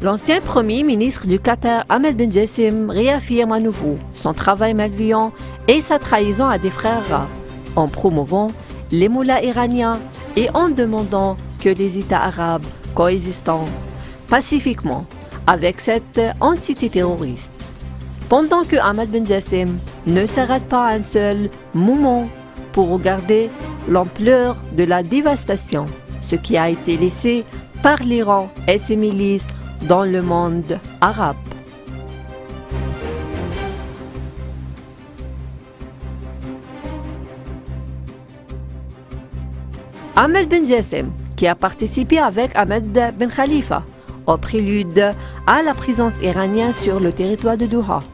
L'ancien Premier ministre du Qatar, Ahmed Ben Jassim, réaffirme à nouveau son travail malveillant et sa trahison à des frères arabes, en promouvant les mollahs iraniens et en demandant que les États arabes coexistent pacifiquement avec cette entité terroriste. Pendant que Ahmed Ben Jassim ne s'arrête pas un seul moment pour regarder l'ampleur de la dévastation, ce qui a été laissé par l'Iran et ses milices dans le monde arabe. Ahmed Ben Jassim, qui a participé avec Ahmed Ben Khalifa au prélude à la présence iranienne sur le territoire de Doha,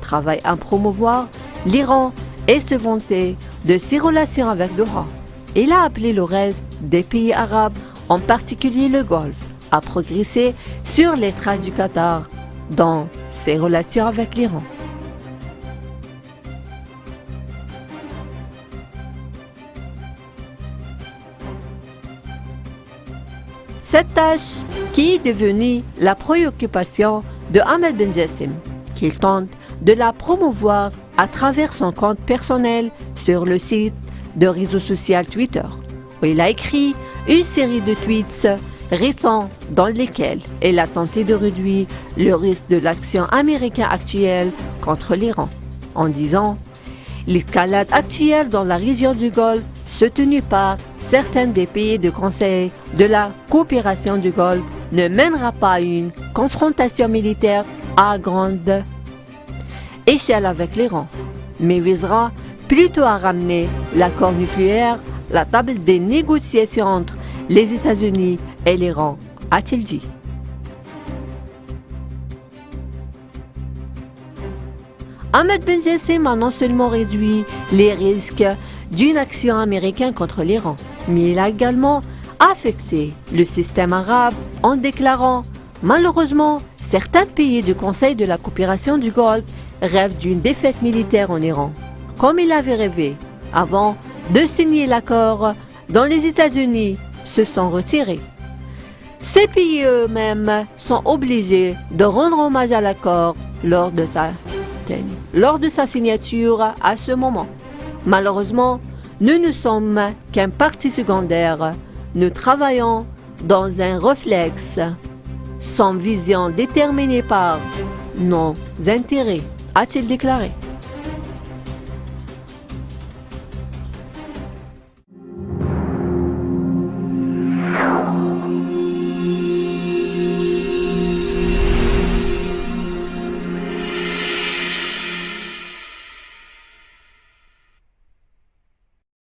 travaille à promouvoir l'Iran et se vanter de ses relations avec Doha. Il a appelé le reste des pays arabes, en particulier le Golfe, à progresser sur les traces du Qatar dans ses relations avec l'Iran. Cette tâche qui est devenue la préoccupation de Ahmed Ben Jassim, qu'il tente de la promouvoir à travers son compte personnel sur le site de réseau social Twitter, où il a écrit une série de tweets récents dans lesquels il a tenté de réduire le risque de l'action américaine actuelle contre l'Iran, en disant « L'escalade actuelle dans la région du Golfe, soutenue par certains des pays de conseil de la coopération du Golfe, ne mènera pas à une confrontation militaire à grande échelle avec l'Iran, mais visera plutôt à ramener l'accord nucléaire à la table des négociations entre les États-Unis et l'Iran, a-t-il dit. Ahmed Ben Jassim a non seulement réduit les risques d'une action américaine contre l'Iran, mais il a également affecté le système arabe en déclarant « Malheureusement, certains pays du Conseil de la coopération du Golfe rêvent d'une défaite militaire en Iran, comme il avait rêvé avant de signer l'accord dont les États-Unis se sont retirés. Ces pays eux-mêmes sont obligés de rendre hommage à l'accord lors de sa signature à ce moment. Malheureusement, nous ne sommes qu'un parti secondaire. Nous travaillons dans un réflexe, sans vision déterminée par nos intérêts, a-t-il déclaré.